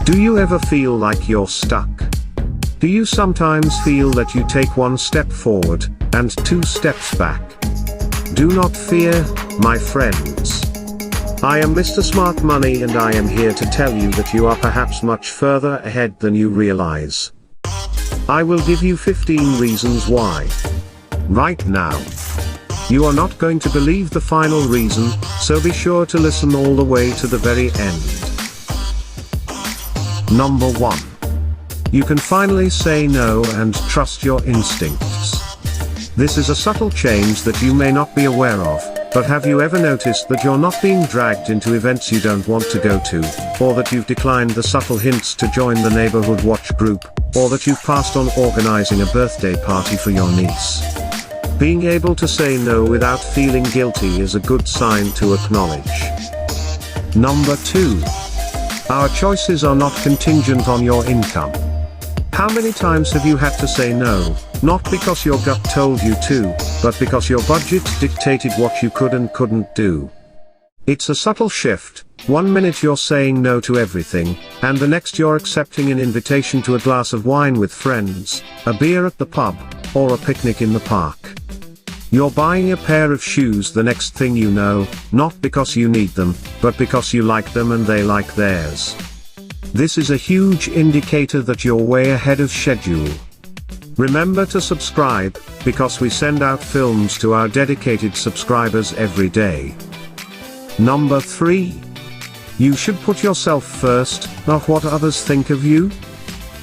Do you ever feel like you're stuck? Do you sometimes feel that you take one step forward, and two steps back? Do not fear, my friends. I am Mr. Smart Money and I am here to tell you that you are perhaps much further ahead than you realize. I will give you 15 reasons why. Right now. You are not going to believe the final reason, so be sure to listen all the way to the very end. Number 1. You can finally say no and trust your instincts. This is a subtle change that you may not be aware of, but have you ever noticed that you're not being dragged into events you don't want to go to, or that you've declined the subtle hints to join the neighbourhood watch group, or that you've passed on organising a birthday party for your niece? Being able to say no without feeling guilty is a good sign to acknowledge. Number 2. Our choices are not contingent on your income. How many times have you had to say no, not because your gut told you to, but because your budget dictated what you could and couldn't do? It's a subtle shift. One minute you're saying no to everything, and the next you're accepting an invitation to a glass of wine with friends, a beer at the pub, or a picnic in the park. You're buying a pair of shoes the next thing you know, not because you need them, but because you like them and they like theirs. This is a huge indicator that you're way ahead of schedule. Remember to subscribe, because we send out films to our dedicated subscribers every day. Number 3. You should put yourself first, not what others think of you.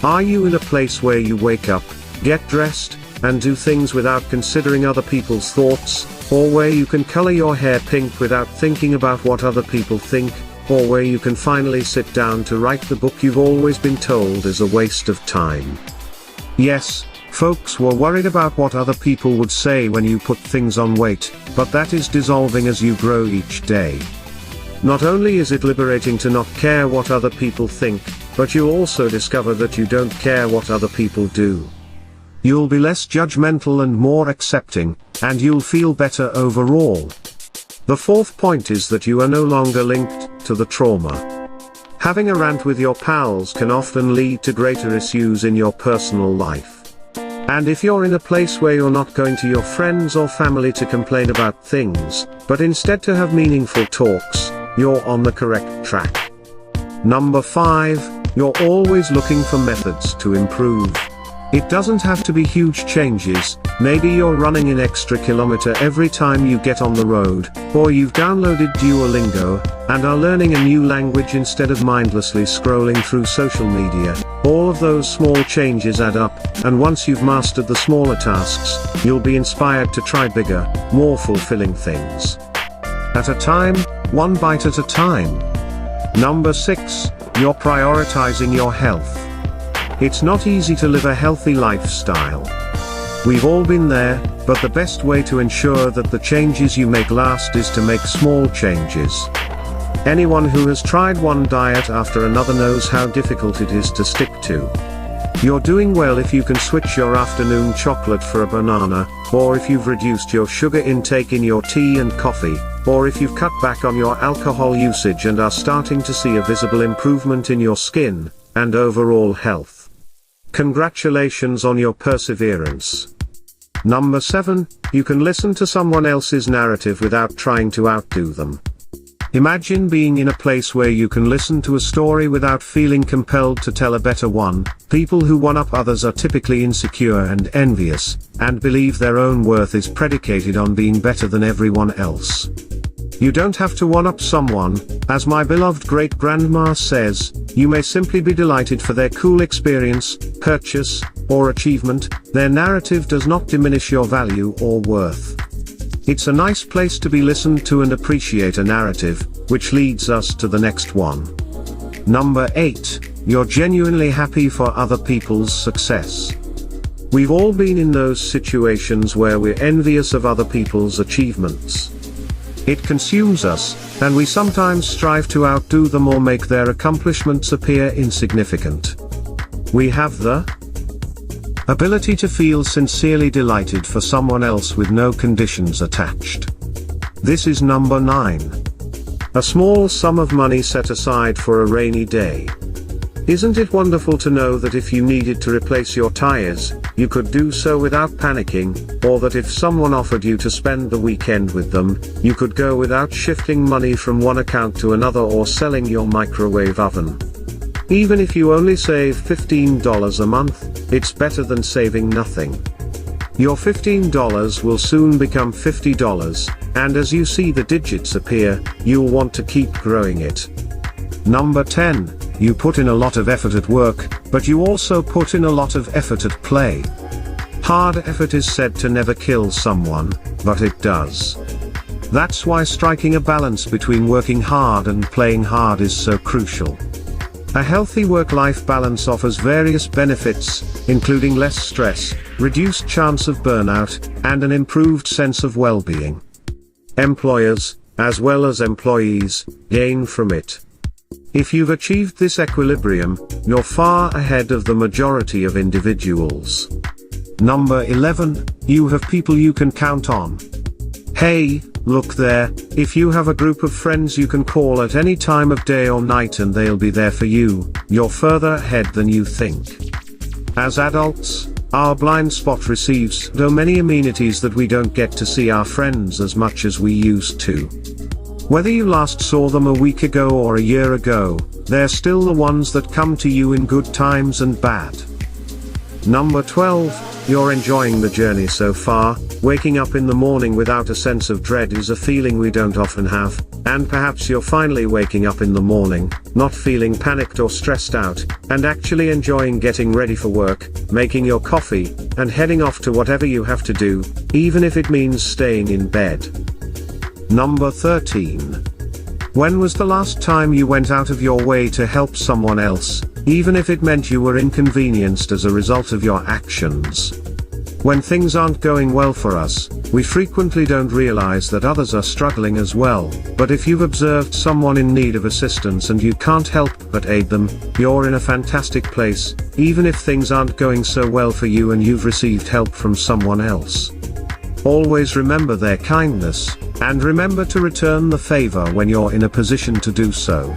Are you in a place where you wake up, get dressed, and do things without considering other people's thoughts, or where you can color your hair pink without thinking about what other people think, or where you can finally sit down to write the book you've always been told is a waste of time? Yes, folks were worried about what other people would say when you put things on weight, but that is dissolving as you grow each day. Not only is it liberating to not care what other people think, but you also discover that you don't care what other people do. You'll be less judgmental and more accepting, and you'll feel better overall. The fourth point is that you are no longer linked to the trauma. Having a rant with your pals can often lead to greater issues in your personal life. And if you're in a place where you're not going to your friends or family to complain about things, but instead to have meaningful talks, you're on the correct track. Number 5, you're always looking for methods to improve. It doesn't have to be huge changes. Maybe you're running an extra kilometer every time you get on the road, or you've downloaded Duolingo, and are learning a new language instead of mindlessly scrolling through social media. All of those small changes add up, and once you've mastered the smaller tasks, you'll be inspired to try bigger, more fulfilling things. At a time, one bite at a time. Number 6, you're prioritizing your health. It's not easy to live a healthy lifestyle. We've all been there, but the best way to ensure that the changes you make last is to make small changes. Anyone who has tried one diet after another knows how difficult it is to stick to. You're doing well if you can switch your afternoon chocolate for a banana, or if you've reduced your sugar intake in your tea and coffee, or if you've cut back on your alcohol usage and are starting to see a visible improvement in your skin and overall health. Congratulations on your perseverance. Number 7, you can listen to someone else's narrative without trying to outdo them. Imagine being in a place where you can listen to a story without feeling compelled to tell a better one. People who one-up others are typically insecure and envious, and believe their own worth is predicated on being better than everyone else. You don't have to one-up someone. As my beloved great-grandma says, you may simply be delighted for their cool experience, purchase, or achievement. Their narrative does not diminish your value or worth. It's a nice place to be listened to and appreciate a narrative, which leads us to the next one. Number 8, you're genuinely happy for other people's success. We've all been in those situations where we're envious of other people's achievements. It consumes us, and we sometimes strive to outdo them or make their accomplishments appear insignificant. We have the ability to feel sincerely delighted for someone else with no conditions attached. This is number 9. A small sum of money set aside for a rainy day. Isn't it wonderful to know that if you needed to replace your tires, you could do so without panicking, or that if someone offered you to spend the weekend with them, you could go without shifting money from one account to another or selling your microwave oven? Even if you only save $15 a month, it's better than saving nothing. Your $15 will soon become $50, and as you see the digits appear, you'll want to keep growing it. Number 10. You put in a lot of effort at work, but you also put in a lot of effort at play. Hard effort is said to never kill someone, but it does. That's why striking a balance between working hard and playing hard is so crucial. A healthy work-life balance offers various benefits, including less stress, reduced chance of burnout, and an improved sense of well-being. Employers, as well as employees, gain from it. If you've achieved this equilibrium, you're far ahead of the majority of individuals. Number 11, you have people you can count on. Hey, look there, if you have a group of friends you can call at any time of day or night and they'll be there for you, you're further ahead than you think. As adults, our blind spot receives so many amenities that we don't get to see our friends as much as we used to. Whether you last saw them a week ago or a year ago, they're still the ones that come to you in good times and bad. Number 12, you're enjoying the journey so far. Waking up in the morning without a sense of dread is a feeling we don't often have, and perhaps you're finally waking up in the morning, not feeling panicked or stressed out, and actually enjoying getting ready for work, making your coffee, and heading off to whatever you have to do, even if it means staying in bed. Number 13. When was the last time you went out of your way to help someone else, even if it meant you were inconvenienced as a result of your actions? When things aren't going well for us, we frequently don't realize that others are struggling as well, but if you've observed someone in need of assistance and you can't help but aid them, you're in a fantastic place, even if things aren't going so well for you and you've received help from someone else. Always remember their kindness, and remember to return the favor when you're in a position to do so.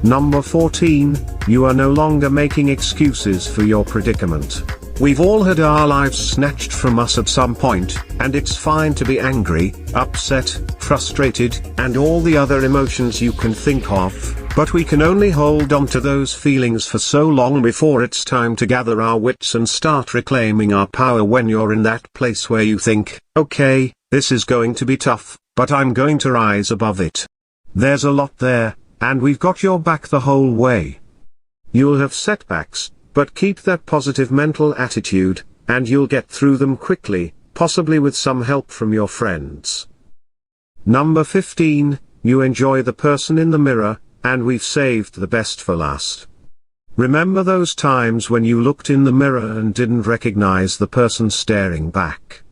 Number 14, you are no longer making excuses for your predicament. We've all had our lives snatched from us at some point, and it's fine to be angry, upset, frustrated, and all the other emotions you can think of, but we can only hold on to those feelings for so long before it's time to gather our wits and start reclaiming our power. When you're in that place where you think, okay, this is going to be tough, but I'm going to rise above it. There's a lot there, and we've got your back the whole way. You'll have setbacks, but keep that positive mental attitude, and you'll get through them quickly, possibly with some help from your friends. Number 15, you enjoy the person in the mirror, and we've saved the best for last. Remember those times when you looked in the mirror and didn't recognize the person staring back.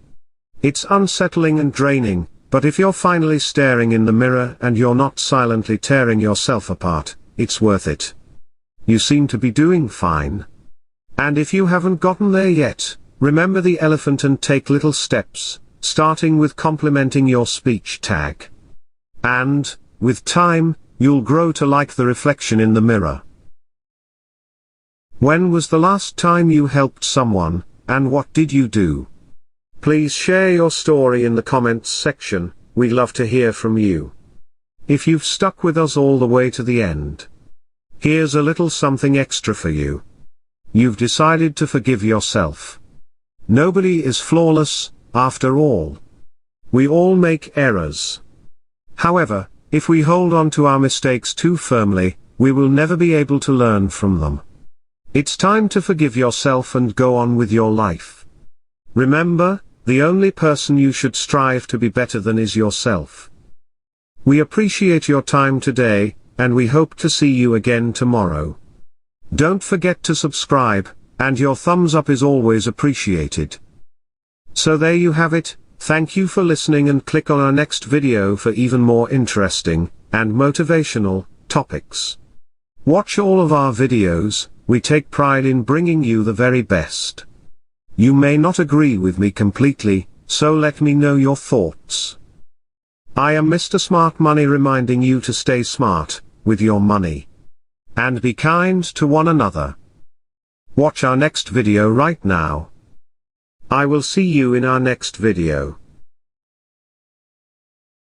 It's unsettling and draining, but if you're finally staring in the mirror and you're not silently tearing yourself apart, it's worth it. You seem to be doing fine. And if you haven't gotten there yet, remember the elephant and take little steps, starting with complimenting your speech tag. And, with time, you'll grow to like the reflection in the mirror. When was the last time you helped someone, and what did you do? Please share your story in the comments section, we'd love to hear from you. If you've stuck with us all the way to the end, here's a little something extra for you. You've decided to forgive yourself. Nobody is flawless, after all. We all make errors. However, if we hold on to our mistakes too firmly, we will never be able to learn from them. It's time to forgive yourself and go on with your life. Remember, the only person you should strive to be better than is yourself. We appreciate your time today, and we hope to see you again tomorrow. Don't forget to subscribe, and your thumbs up is always appreciated. So there you have it, thank you for listening, and click on our next video for even more interesting, and motivational, topics. Watch all of our videos, we take pride in bringing you the very best. You may not agree with me completely, so let me know your thoughts. I am Mr. Smart Money reminding you to stay smart with your money. And be kind to one another. Watch our next video right now. I will see you in our next video.